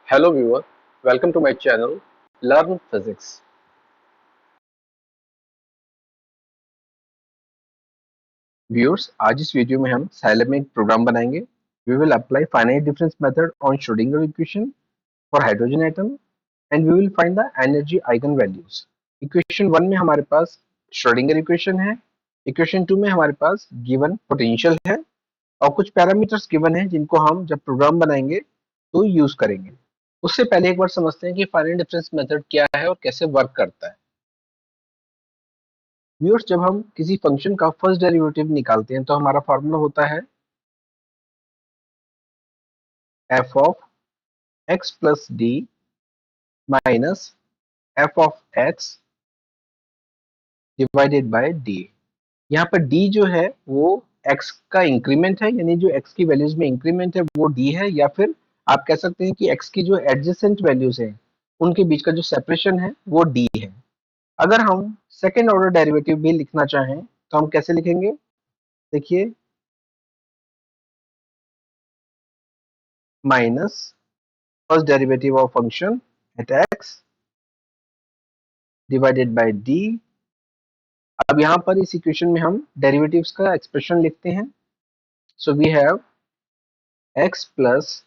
Hello viewer, welcome to my channel Learn Physics. Viewers, आज इस video में हम Scilab में एक प्रोग्राम बनाएंगे. We will apply finite difference method on Schrodinger equation for hydrogen atom and we will find the energy eigenvalues. Equation 1 में हमारे पास Schrodinger equation है. Equation 2 में हमारे पास given potential है और कुछ पैरामीटर्स गिवन है जिनको हम जब प्रोग्राम बनाएंगे तो यूज करेंगे. उससे पहले एक बार समझते हैं कि फाइनाइट डिफरेंस मेथड क्या है और कैसे वर्क करता है. व्यूअर्स, जब हम किसी फंक्शन का फर्स्ट डेरिवेटिव निकालते हैं तो हमारा फॉर्मूला होता है F of x plus d minus f of x divided by D. यहाँ पर डी जो है वो एक्स का इंक्रीमेंट है, यानी जो एक्स की वैल्यूज में इंक्रीमेंट है वो डी है, या फिर आप कह सकते हैं कि एक्स की जो एडजेसेंट वैल्यूज हैं उनके बीच का जो सेपरेशन है वो डी है. अगर हम सेकेंड ऑर्डर डेरिवेटिव भी लिखना चाहें तो हम कैसे लिखेंगे? देखिए, minus first derivative of function at x divided by D. अब यहाँ पर इस इक्वेशन में हम डेरिवेटिव्स का एक्सप्रेशन लिखते हैं. So we have x plus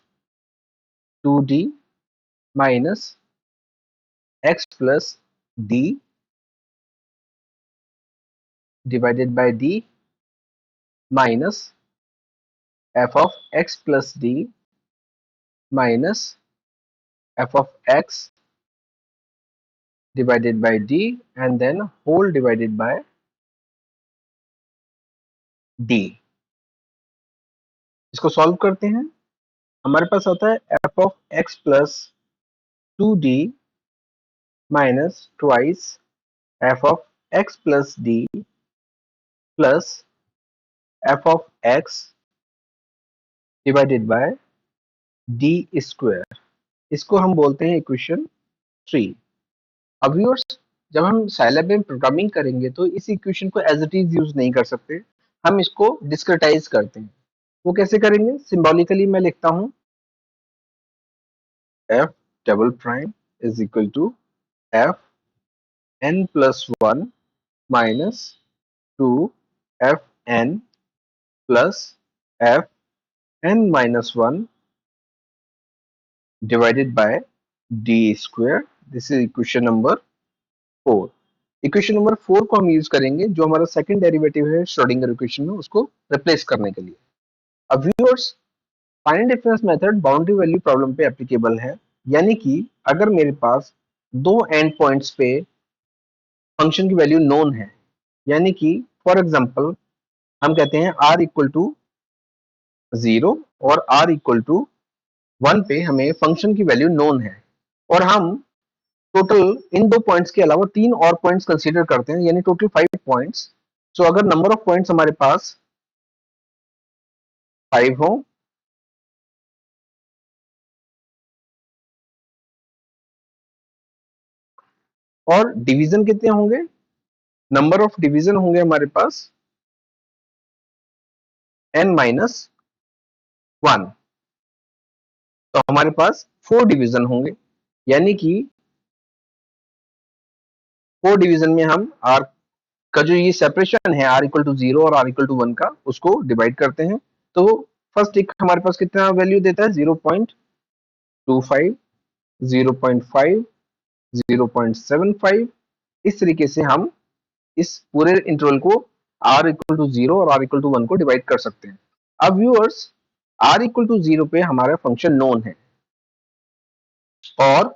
2d minus x plus d divided by d minus f of x plus d minus f of x divided by d and then whole divided by d. इसको solve करते हैं. हमारे पास आता है f of x plus 2d minus twice f of x plus d plus f of x divided by d square. इसको हम बोलते हैं इक्वेशन 3. अब व्यूअर्स, जब हम साइलैब में प्रोग्रामिंग करेंगे तो इस इक्वेशन को एज इट इज यूज नहीं कर सकते, हम इसको डिस्क्रिटाइज करते हैं. वो कैसे करेंगे? सिंबॉलिकली मैं लिखता हूं f double prime is equal to f n plus 1 minus 2 f n plus f n minus 1 divided by d square. This is equation number 4. Equation number 4 को हम यूज करेंगे जो हमारा सेकंड डेरिवेटिव है श्रोडिंगर इक्वेशन में, उसको replace करने के लिए. अब viewers, finite difference method boundary value problem पे एप्लीकेबल है. यानी कि अगर मेरे पास दो एंड पॉइंट्स पे फंक्शन की वैल्यू नोन है, यानी कि फॉर एग्जांपल हम कहते हैं r इक्वल टू 0 और r इक्वल टू 1 पे हमें फंक्शन की वैल्यू नोन है और हम टोटल इन दो पॉइंट्स के अलावा तीन और पॉइंट्स कंसीडर करते हैं, यानी टोटल 5 पॉइंट्स. सो अगर नंबर ऑफ पॉइंट्स हमारे पास 5 हो और डिवीजन कितने होंगे? नंबर ऑफ डिवीजन होंगे हमारे पास n माइनस 1. तो हमारे पास 4 डिवीजन होंगे, यानी कि 4 डिवीजन में हम r का जो ये सेपरेशन है r इक्वल टू 0 और r इक्वल टू 1 का, उसको डिवाइड करते हैं. तो फर्स्ट एक हमारे पास कितना वैल्यू देता है? 0.25, 0.5, 0.75. इस तरीके से हम इस पूरे इंटरवल को r इक्वल टू 0 और r इक्वल टू 1 को डिवाइड कर सकते हैं. अब व्यूअर्स, r इक्वल टू 0 पे हमारा फंक्शन नोन है और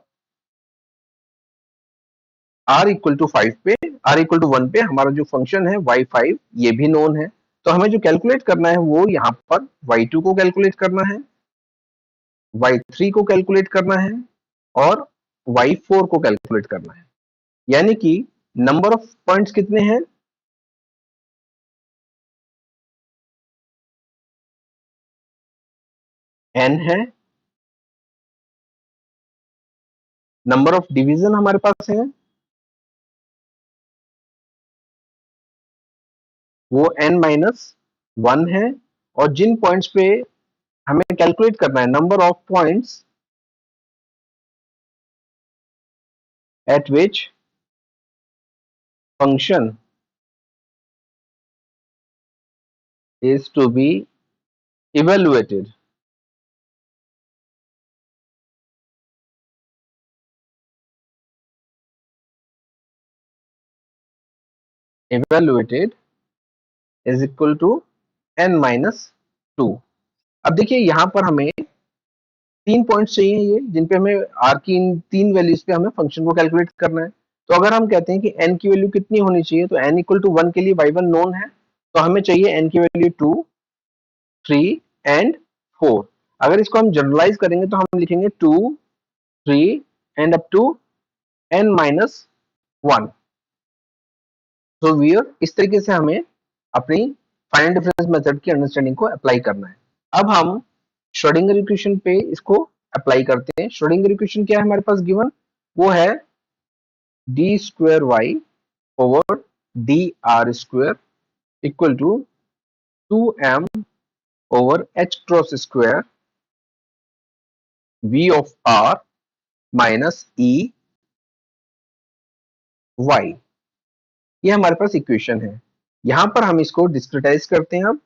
r इक्वल टू 5 पे, r इक्वल टू 1 पे हमारा जो फंक्शन है y5 ये भी नोन है. तो हमें जो कैलकुलेट करना है वो यहाँ पर y2 को कैलकुलेट करना है, y3 को कैलकुलेट करना है और y4 को कैलकुलेट करना है. यानी कि नंबर ऑफ पॉइंट्स कितने हैं? n है. नंबर ऑफ डिवीजन हमारे पास है वो n माइनस 1 है. और जिन पॉइंट्स पे हमें कैलकुलेट करना है number of points at which function is to be evaluated. Evaluated is equal to n minus 2. अब देखिए यहाँ पर हमें 3 पॉइंट्स चाहिए ये जिन पे हमें आर की इन 3 वैल्यूज पे हमें फंक्शन को कैलकुलेट करना है। तो अगर हम कहते हैं कि n की वैल्यू कितनी होनी चाहिए, तो n इक्वल टू 1 के लिए y1 नोन है, तो हमें चाहिए n की वैल्यू 2, 3 एंड 4। अगर इसको हम जनरलाइज करेंगे तो हम लिखेंगे 2, 3 and up to n minus 1। तो वियर इस तरीके से हमें अपनी फाइनल डिफरेंस मेथड की अंडरस्टैंडिंग को अप्लाई करना है। अब हम श्रोडिंगर इक्वेशन पे इसको अप्लाई करते हैं। श्रोडिंगर इक्वेशन क्या है हमारे पास गिवन, वो है d square y over d r square equal to 2m over h cross square v of r minus e y। ये हमारे पास इक्वेशन है। यहां पर हम इसको डिस्क्रिटाइज करते हैं। अब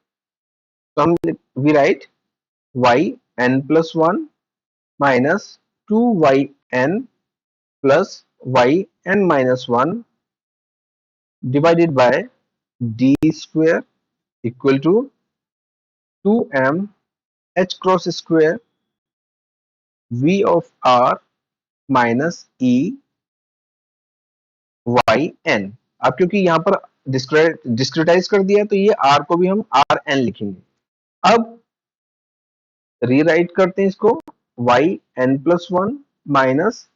तो हम we write y n plus 1 minus 2y n plus yn minus 1 divided by d square equal to 2m h cross square v of r minus e y n। अब क्योंकि यहाँ पर डिस्क्रिटाइज कर दिया है तो ये r को भी हम r n लिखेंगे। अब रीराइट करते हैं इसको y n plus 1 minus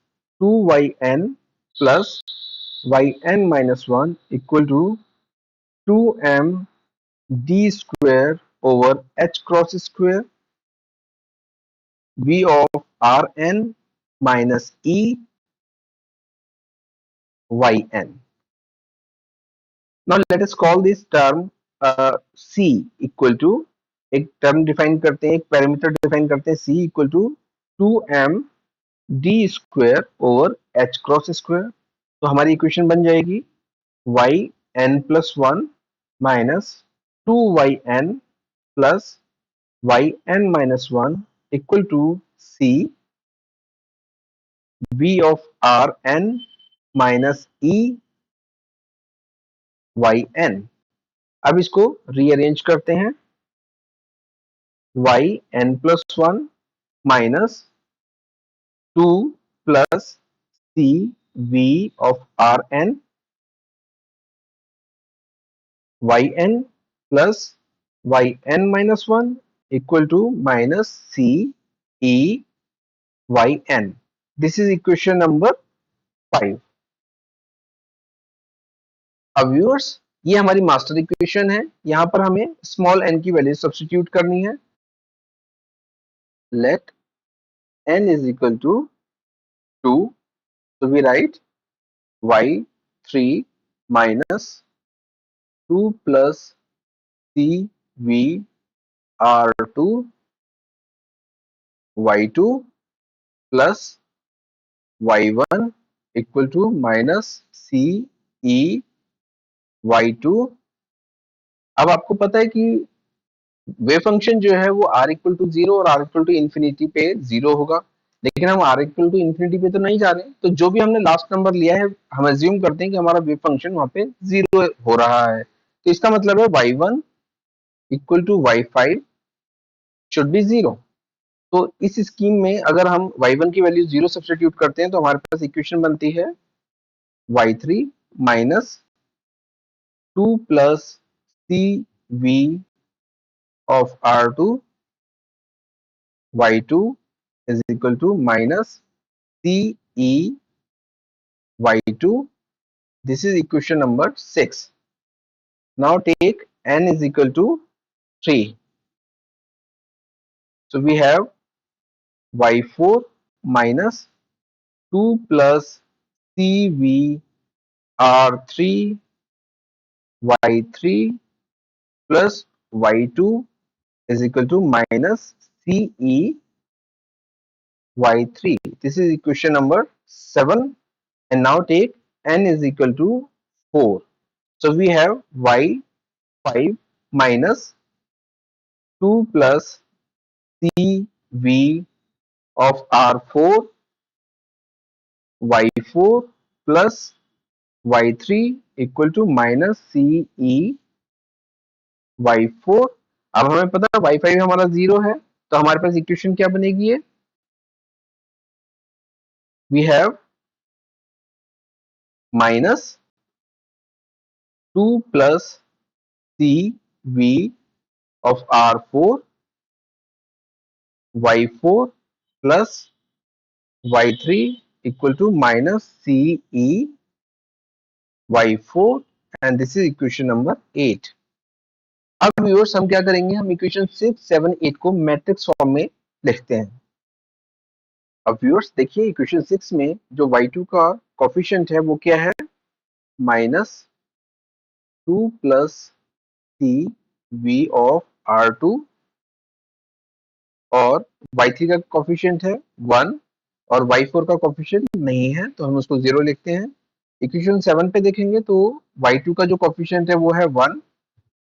2y n plus yn minus 1 equal to 2m d square over h cross square v of rn minus e yn. Now let us call this term c equal to, एक term define करते हैं, एक parameter define करते हैं c equal to 2m d square over h cross square. तो हमारी equation बन जाएगी y n plus 1 minus 2yn plus yn minus 1 equal to c v of r n minus e y n. अब इसको rearrange करते हैं y n plus 1 minus 2 plus c v of r n y n plus Y N minus 1 equal to minus c e y n. This is equation number 5। अब viewers ये हमारी master equation है। यहां पर हमें small n की value substitute करनी है। Let n is equal to 2, so we write y3 minus 2 plus cv r2 y2 plus y1 equal to minus c e y2। अब आपको पता है कि वे फंक्शन जो है वो r इक्वल टू 0 और r इक्वल टू इंफिनिटी पे 0 होगा, लेकिन हम r इक्वल टू इंफिनिटी पे तो नहीं जा रहे। तो जो भी हमने लास्ट नंबर लिया है हम अज्यूम करते हैं कि हमारा वेव फंक्शन वहां पे 0 हो रहा है। तो इसका मतलब है y1 equal to y5 should be 0। तो इस स्कीम में अगर हम y1 की वैल्यू 0 सब्स्टिट्यूट करते हैं तो हमारे पास इक्वेशन बनती है y3 minus 2 plus c v of r2 y2 is equal to minus c e y2। This is equation number 6। Now take n is equal to 3, so we have y4 minus 2 plus cv r3 y3 plus y2 is equal to minus ce y3। This is equation number 7 and now take n is equal to 4. So we have y5 minus 2 plus cv of r4 y4 plus y3 equal to minus ce y4. अब हमें पता है y5 हमारा 0 है, तो हमारे पास equation क्या बनेगी? है we have minus 2 plus c v of r4 y4 plus y3 equal to minus c e y4 and this is equation number 8. अब व्यूअर्स हम क्या करेंगे, हम इक्वेशन 6, 7, 8 को मैट्रिक्स फॉर्म में लिखते हैं. अब व्यूअर्स देखिए इक्वेशन 6 में जो y2 का कोफिशिएंट है वो क्या है? Minus 2 plus c v of r2 और y3 का कोफिशिएंट है 1 और y4 का कोफिशिएंट नहीं है तो हम उसको 0 लिखते हैं. इक्वेशन 7 पे देखेंगे तो y2 का जो कोफिशिएंट है वो है 1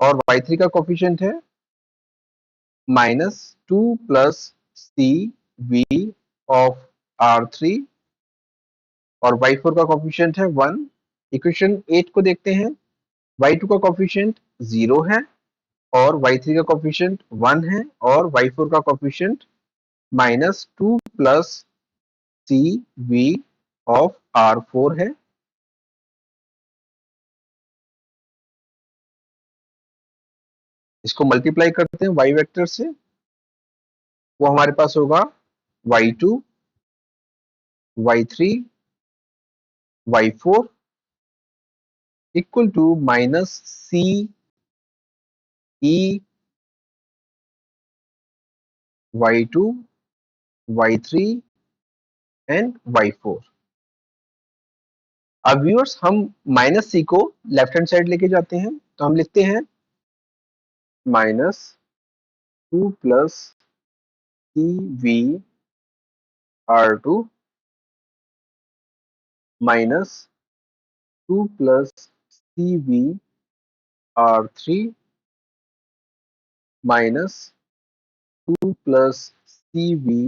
और y3 का कोफिशिएंट है minus 2 plus c v of r3 और y4 का कोफिशिएंट है 1. इक्वेशन 8 को देखते हैं, y2 का कोफिशिएंट 0 है और y3 का कोफिशिएंट 1 है और y4 का coefficient minus 2 plus c v of r4 है. इसको मल्टीप्लाई करते हैं y वेक्टर से, वो हमारे पास होगा y2 y3 y4 equal to minus c e y2 y3 and y4. अब व्यूअर्स हम माइनस सी को लेफ्ट हैंड साइड लेके जाते हैं तो हम लिखते हैं minus 2 plus c v r2 minus 2 plus c v r3 minus 2 plus c v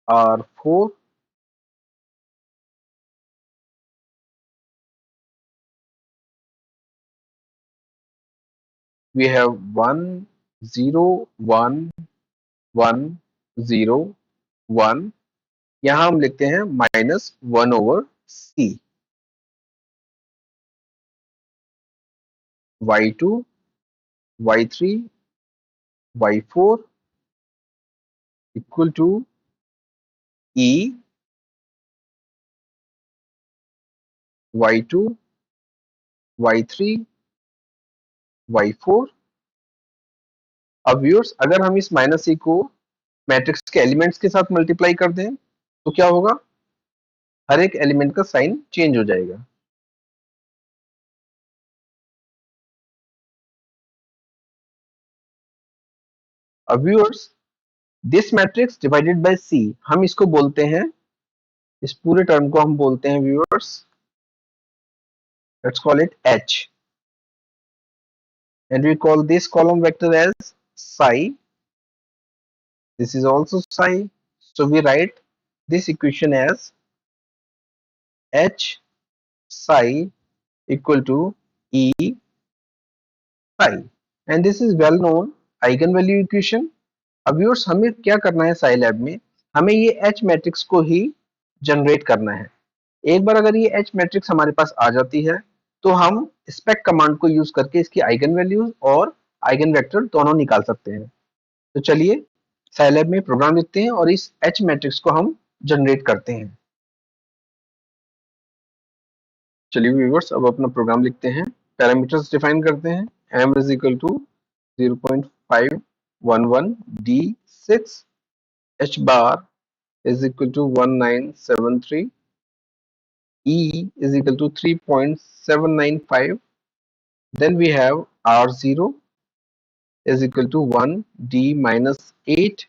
r4 we have 1 0 1 1 0 1. यहां हम लिखते हैं minus 1 over c. y2 y3 y4 equal to e y2 y3 y4. अब व्यूअर्स अगर हम इस माइनस सी को matrix के एलिमेंट्स के साथ मल्टीप्लाई कर दें तो क्या होगा? हर एक एलिमेंट का साइन चेंज हो जाएगा. अब viewers this matrix divided by C, हम इसको बोलते हैं, इस पूरे टर्म को हम बोलते हैं viewers, let's call it H, and we call this column vector as psi. This is also psi, so we write this equation as H psi equal to E psi, and this is well known eigenvalue equation. अब viewers हमें क्या करना है Scilab में, हमें ये H matrix को ही generate करना है. एक बार अगर ये H मैट्रिक्स हमारे पास आ जाती है तो हम स्पेक कमांड को यूज करके इसकी आइगन वैल्यूज और आइगन वेक्टर दोनों निकाल सकते हैं. तो चलिए साइलैब में प्रोग्राम लिखते हैं और इस H मैट्रिक्स को हम जनरेट करते हैं. चलिए व्यूअर्स अब अपना प्रोग्राम लिखते हैं, पैरामीटर्स डिफाइन करते हैं. m is equal to 0.511 d6, h bar is equal to 1973, e is equal to 3.795. Then we have r0 is equal to 1 d minus 8,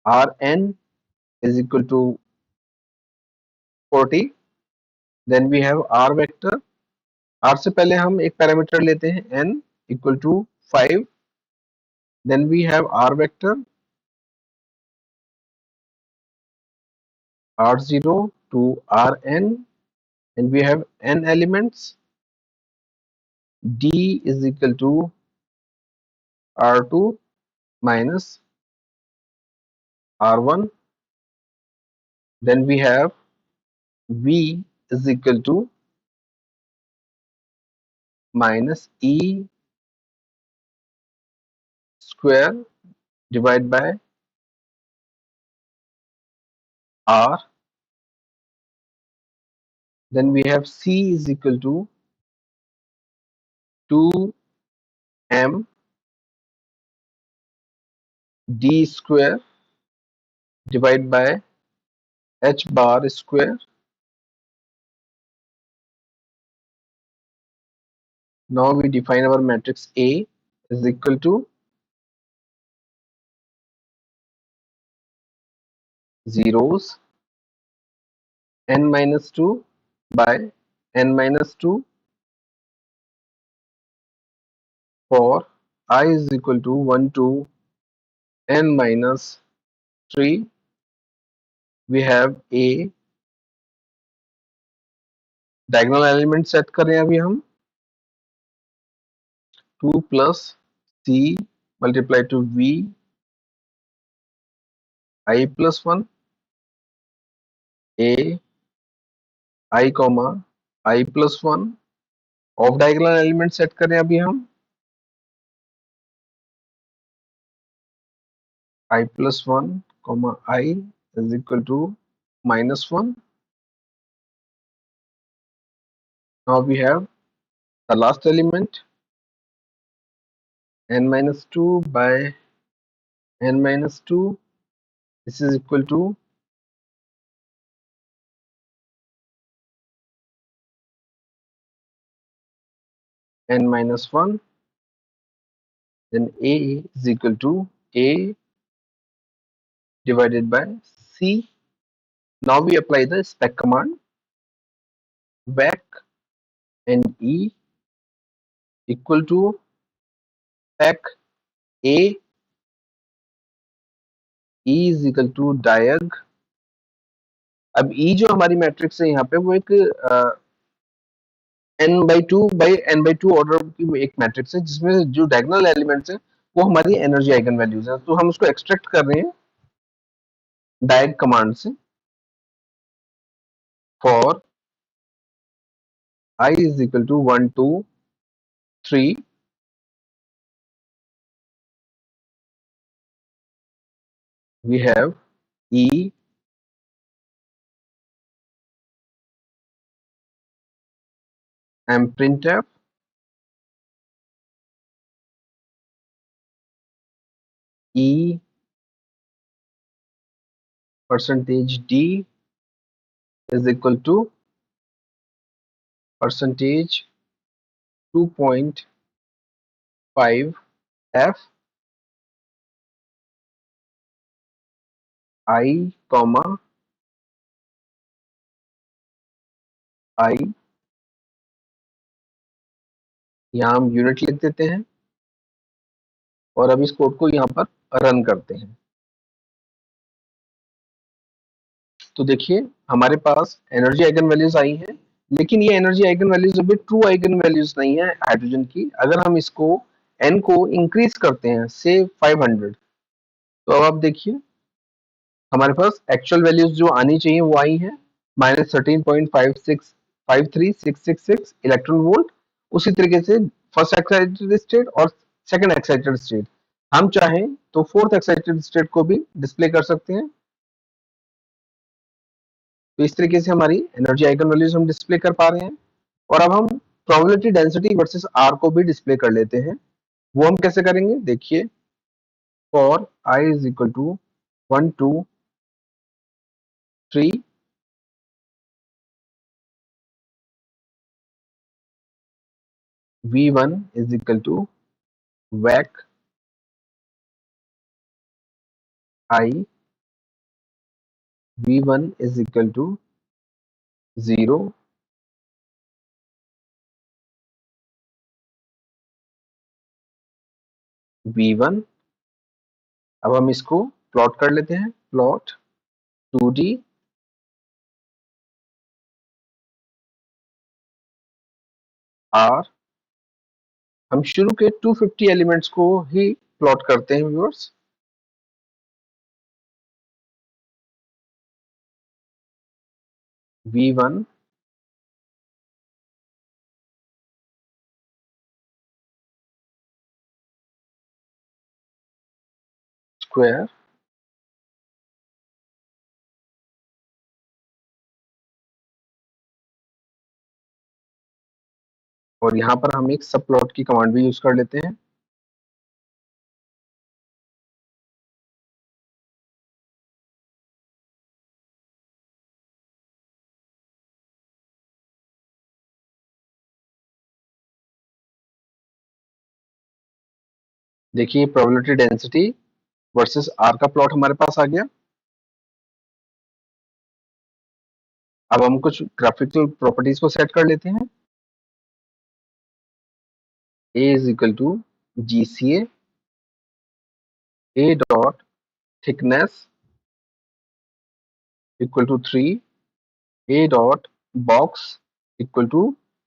rn is equal to 40. Then we have r vector. R से पहले हम एक parameter लेते हैं n equal to 5. Then we have r vector r0 to rn, and we have n elements. D is equal to r2 minus r1. Then we have v is equal to minus e square divided by r. Then we have c is equal to 2m d square divided by h bar square. Now we define our matrix A is equal to zeros n minus 2 by n minus 2 for I is equal to 1 to n minus 3. We have a diagonal element set कर रहे हैं अभी हम 2 plus c multiply to v I plus 1 a I comma I plus 1. Of diagonal element set कर रहे हैं अभी हम I plus 1 comma I is equal to minus 1. Now we have the last element n minus 2 by n minus 2. This is equal to n minus 1. Then a is equal to a divided by c. Now we apply the spec command. Vec and e equal to spec a. E is equal to diag. अब e जो हमारी matrix है यहाँ पे वो एक n/2 order की एक मैट्रिक्स है जिसमें जो डायगोनल एलिमेंट्स हैं वो हमारी एनर्जी आइगन वैल्यूज है, तो हम उसको एक्सट्रैक्ट कर रहे हैं डायग कमांड से. For I is equal to 1 2 3, we have e and printf e percentage d is equal to percentage 2.5 f I comma I. यहाँ हम यूनिट लिख देते हैं और अब इस कोड को यहाँ पर रन करते हैं. तो देखिए हमारे पास एनर्जी आइगन वैल्यूज आई हैं, लेकिन ये एनर्जी आइगन वैल्यूज अभी ट्रू आइगन वैल्यूज नहीं है हाइड्रोजन की. अगर हम इसको n को इंक्रीज करते हैं से 500, तो अब आप देखिए हमारे पास एक्चुअल वैल्यूज जो आनी चाहिए वो आई है -13.5353666 इलेक्ट्रॉन वोल्ट. उसी तरीके से फर्स्ट एक्साइटेड स्टेट और सेकंड एक्साइटेड स्टेट, हम चाहें तो फोर्थ एक्साइटेड स्टेट को भी डिस्प्ले कर सकते हैं. तो इस तरीके से हमारी एनर्जी आइगन वैल्यूज हम डिस्प्ले कर पा रहे हैं. और अब हम प्रोबेबिलिटी डेंसिटी वर्सेस आर को भी डिस्प्ले कर लेते हैं. वो हम कैसे करेंगे देखिए. For i is equal to 1 2 3, v1 is equal to vec I. v1 is equal to 0, V1। अब हम इसको प्लॉट कर लेते हैं। Plot 2D R। हम शुरू के 250 एलिमेंट्स को ही प्लॉट करते हैं व्यूअर्स। V1 स्क्वायर और यहाँ पर हम एक सब प्लॉट की कमांड भी यूज कर लेते हैं। देखिए प्रोबेबिलिटी डेंसिटी वर्सेस आर का प्लॉट हमारे पास आ गया। अब हम कुछ ग्राफिकल प्रॉपर्टीज को सेट कर लेते हैं। A is equal to GCA A dot thickness equal to 3 A dot box equal to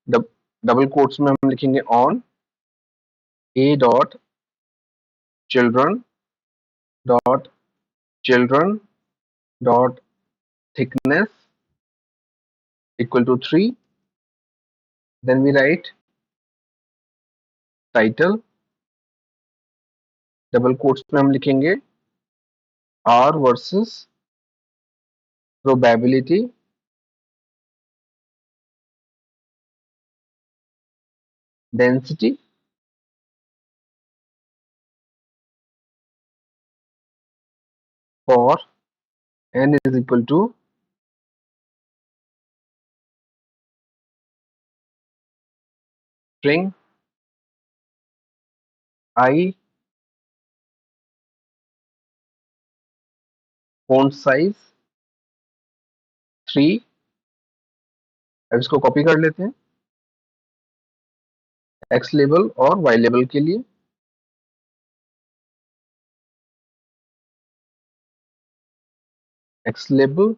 double quotes में हम लिखेंगे on A dot children dot children dot thickness equal to 3। Then we write title, double quotes में हम लिखेंगे R versus probability density for n is equal to string I, font size 3। अब इसको copy कर लेते हैं X लेवल और Y level के लिए। X level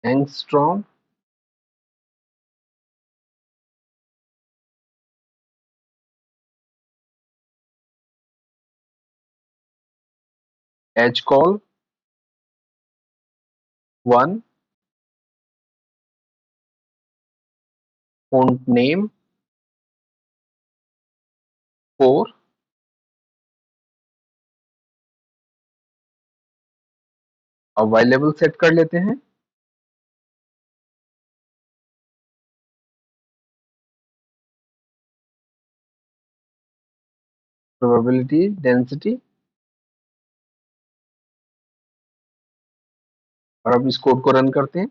angstrom edge call 1, font name 4। अब Y लेवल सेट कर लेते हैं। प्रोबेबिलिटी डेंसिटी और अब इस कोड को रन करते हैं।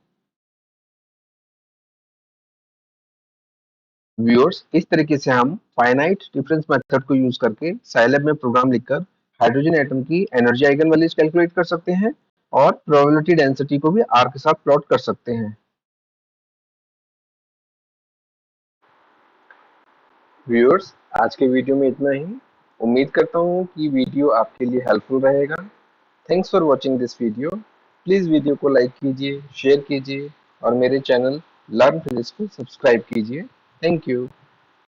व्यूअर्स, इस तरीके से हम फाइनाइट डिफरेंस मेथड को यूज करके साइलैब में प्रोग्राम लिखकर हाइड्रोजन एटम की एनर्जी आइगन वैल्यूज कैलकुलेट कर सकते हैं और प्रोबेबिलिटी डेंसिटी को भी आर के साथ प्लॉट कर सकते हैं। व्यूअर्स, आज के वीडियो में इतना ही। उम्मीद करता हूँ कि वीडियो आपके लिए हेल्पफुल रहेगा। Thanks for watching this video. Please video को लाइक कीजिए, शेयर कीजिए और मेरे चैनल लर्न फिजिक्स को सब्सक्राइब कीजिए। Thank you.